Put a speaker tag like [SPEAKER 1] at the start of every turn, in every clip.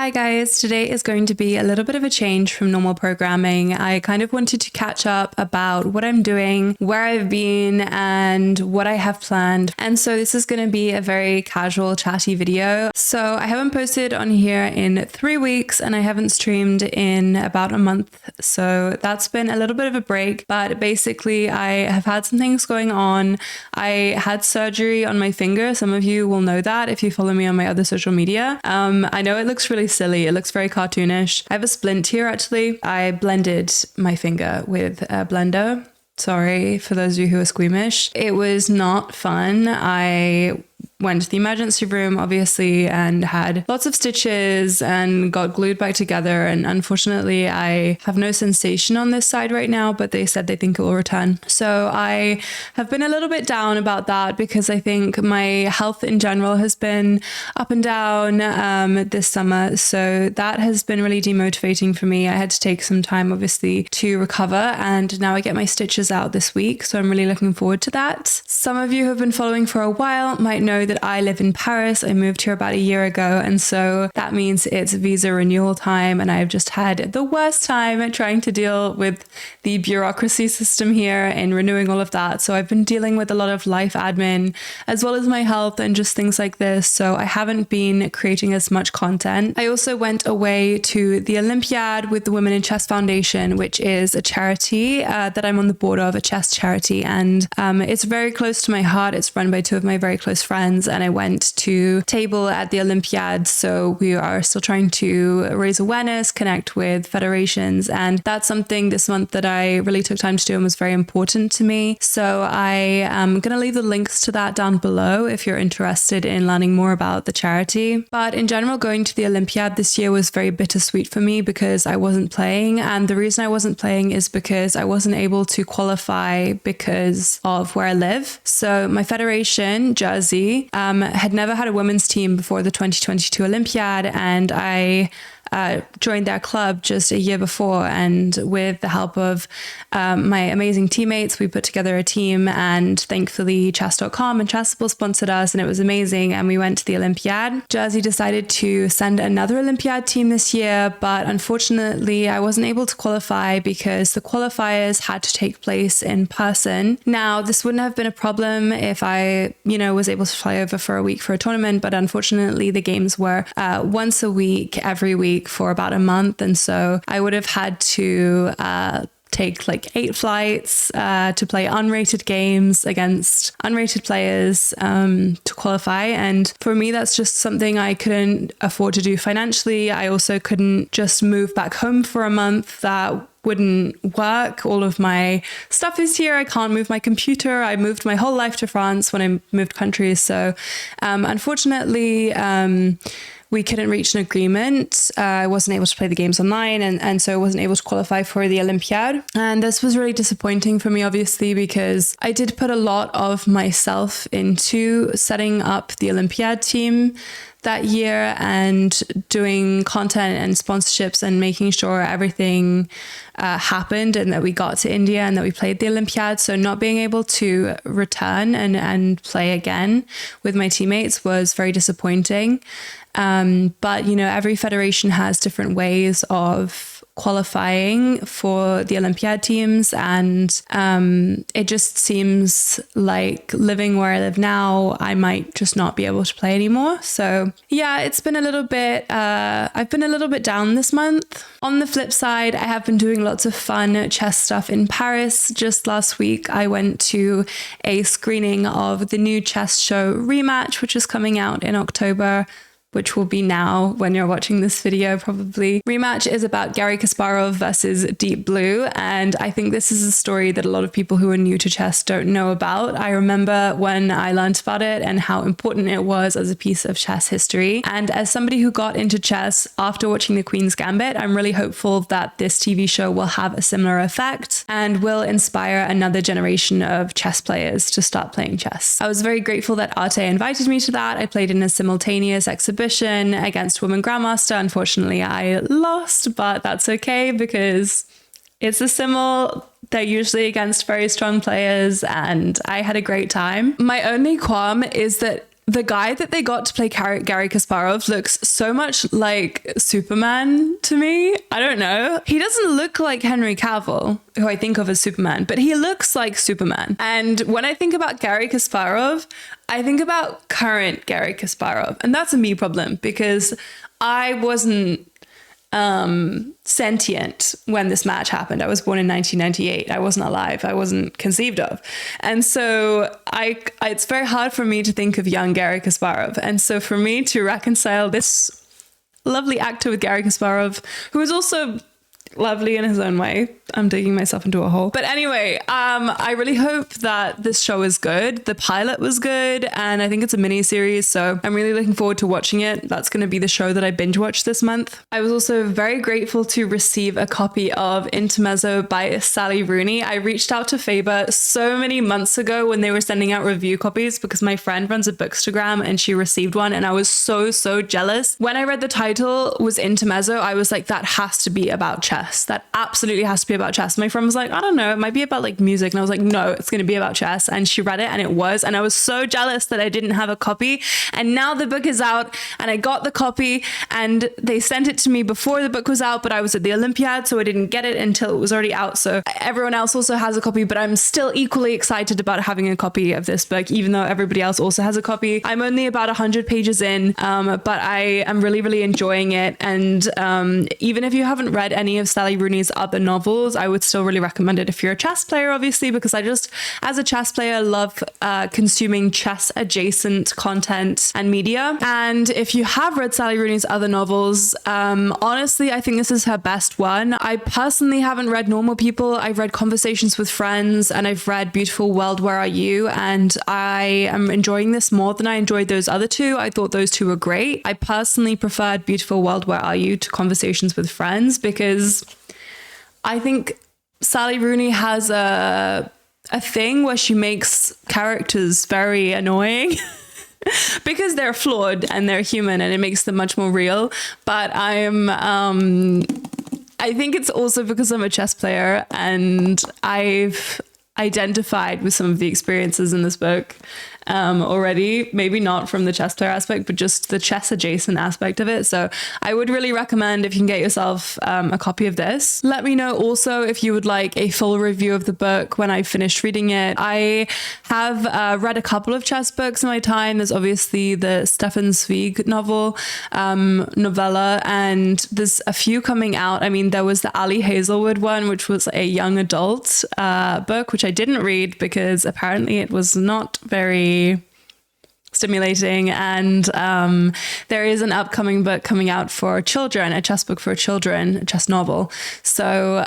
[SPEAKER 1] Hi guys, today is going to be a little bit of a change from normal programming. I kind of wanted to catch up about what I'm doing, where I've been, and what I have planned. And so this is going to be a very casual, chatty video. So I haven't posted on here in 3 weeks and I haven't streamed in about a month. So that's been a little bit of a break, but basically I have had some things going on. I had surgery on my finger. Some of you will know that if you follow me on my other social media. I know it looks really silly. It looks very cartoonish. I have a splint here actually. I blended my finger with a blender. Sorry for those of you who are squeamish. It was not fun. I went to the emergency room, obviously, and had lots of stitches and got glued back together. And unfortunately, I have no sensation on this side right now, but they said they think it will return. So I have been a little bit down about that because I think my health in general has been up and down this summer. So that has been really demotivating for me. I had to take some time, obviously, to recover. And now I get my stitches out this week. So I'm really looking forward to that. Some of you who have been following for a while might know that I live in Paris. I moved here about a year ago, and so that means it's visa renewal time, and I've just had the worst time trying to deal with the bureaucracy system here and renewing all of that. So I've been dealing with a lot of life admin as well as my health and just things like this. So I haven't been creating as much content. I also went away to the Olympiad with the Women in Chess Foundation, which is a charity that I'm on the board of, a chess charity, and it's very close to my heart. It's run by two of my very close friends, and I went to table at the Olympiad. So we are still trying to raise awareness, connect with federations, and that's something this month that I really took time to do and was very important to me. So I am going to leave the links to that down below if you're interested in learning more about the charity. But in general, going to the Olympiad this year was very bittersweet for me because I wasn't playing, and the reason I wasn't playing is because I wasn't able to qualify because of where I live. So my federation, Jersey, had never had a women's team before the 2022 Olympiad, and I joined their club just a year before, and with the help of my amazing teammates, we put together a team, and thankfully chess.com and Chessable sponsored us, and it was amazing, and we went to the Olympiad. Jersey decided to send another Olympiad team this year, but unfortunately I wasn't able to qualify because the qualifiers had to take place in person. Now, this wouldn't have been a problem if I, was able to fly over for a week for a tournament, but unfortunately the games were once a week, every week for about a month, and so I would have had to take like 8 flights to play unrated games against unrated players to qualify. And for me, that's just something I couldn't afford to do financially. I also couldn't just move back home for a month. That wouldn't work. All of my stuff is here. I can't move my computer. I moved my whole life to France when I moved countries. So unfortunately, we couldn't reach an agreement. I wasn't able to play the games online, and so I wasn't able to qualify for the Olympiad. And this was really disappointing for me, obviously, because I did put a lot of myself into setting up the Olympiad team that year and doing content and sponsorships and making sure everything happened and that we got to India and that we played the Olympiad. So not being able to return and play again with my teammates was very disappointing. But, every federation has different ways of qualifying for the Olympiad teams, and it just seems like living where I live now, I might just not be able to play anymore. So yeah, it's been a little bit, I've been a little bit down this month. On the flip side, I have been doing lots of fun chess stuff in Paris. Just last week, I went to a screening of the new chess show Rematch, which is coming out in October, which will be now when you're watching this video probably. Rematch is about Garry Kasparov versus Deep Blue, and I think this is a story that a lot of people who are new to chess don't know about. I remember when I learned about it and how important it was as a piece of chess history. And as somebody who got into chess after watching The Queen's Gambit, I'm really hopeful that this TV show will have a similar effect and will inspire another generation of chess players to start playing chess. I was very grateful that Arte invited me to that. I played in a simultaneous exhibition against Women Grandmaster. Unfortunately, I lost, but that's okay because it's a simul. They're usually against very strong players, and I had a great time. My only qualm is that the guy that they got to play Gary Kasparov looks so much like Superman to me. I don't know. He doesn't look like Henry Cavill, who I think of as Superman, but he looks like Superman. And when I think about Gary Kasparov, I think about current Gary Kasparov. And that's a me problem because I wasn't sentient when this match happened. I was born in 1998. I wasn't alive. I wasn't conceived of. And so it's very hard for me to think of young Gary Kasparov. And so for me to reconcile this lovely actor with Gary Kasparov, who is also lovely in his own way. I'm digging myself into a hole. But anyway, I really hope that this show is good. The pilot was good, and I think it's a mini series, so I'm really looking forward to watching it. That's going to be the show that I binge watched this month. I was also very grateful to receive a copy of Intermezzo by Sally Rooney. I reached out to Faber so many months ago when they were sending out review copies because my friend runs a bookstagram and she received one, and I was so jealous. When I read the title was Intermezzo, I was like, that has to be about chess. That absolutely has to be about chess. My friend was like, I don't know, it might be about like music. And I was like, no, it's going to be about chess. And she read it and it was. And I was so jealous that I didn't have a copy. And now the book is out and I got the copy and they sent it to me before the book was out, but I was at the Olympiad, so I didn't get it until it was already out. So everyone else also has a copy, but I'm still equally excited about having a copy of this book, even though everybody else also has a copy. I'm only about 100 pages in, but I am really enjoying it. And even if you haven't read any of Sally Rooney's other novels, I would still really recommend it if you're a chess player, obviously, because I just, as a chess player, love consuming chess adjacent content and media. And if you have read Sally Rooney's other novels, honestly, I think this is her best one. I personally haven't read Normal People. I've read Conversations with Friends and I've read Beautiful World, Where Are You? And I am enjoying this more than I enjoyed those other two. I thought those two were great. I personally preferred Beautiful World, Where Are You? To Conversations with Friends because I think Sally Rooney has a thing where she makes characters very annoying because they're flawed and they're human and it makes them much more real. But I think it's also because I'm a chess player and I've identified with some of the experiences in this book already, maybe not from the chess player aspect, but just the chess adjacent aspect of it. So I would really recommend if you can get yourself a copy of this. Let me know also if you would like a full review of the book when I finished reading it. I have read a couple of chess books in my time. There's obviously the Stefan Zweig novella, and there's a few coming out. I mean, there was the Ali Hazelwood one, which was a young adult book, which I didn't read because apparently it was not very stimulating. And there is an upcoming book coming out for children, a chess book for children, a chess novel. So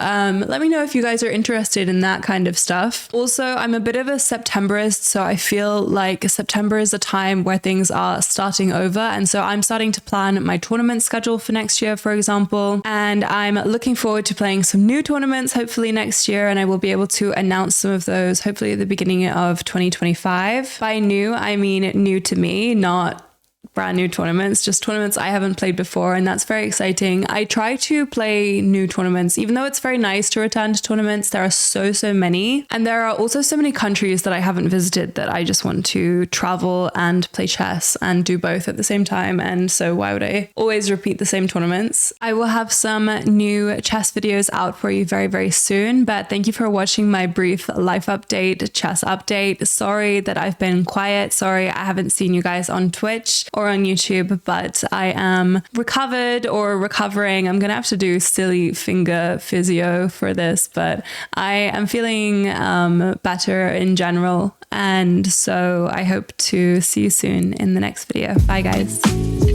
[SPEAKER 1] let me know if you guys are interested in that kind of stuff. Also, I'm a bit of a Septemberist, so I feel like September is a time where things are starting over. And so I'm starting to plan my tournament schedule for next year, for example. And I'm looking forward to playing some new tournaments, hopefully next year. And I will be able to announce some of those, hopefully at the beginning of 2025. By new, I mean new to me, not brand new tournaments, just tournaments I haven't played before, and that's very exciting. I try to play new tournaments, even though it's very nice to return to tournaments. There are so many, and there are also so many countries that I haven't visited that I just want to travel and play chess and do both at the same time. And so why would I always repeat the same tournaments? I will have some new chess videos out for you very soon, but thank you for watching my brief life update, chess update. Sorry that I've been quiet. Sorry I haven't seen you guys on Twitch or on YouTube, but I am recovered or recovering. I'm gonna have to do silly finger physio for this, but I am feeling better in general, and so I hope to see you soon in the next video. Bye guys.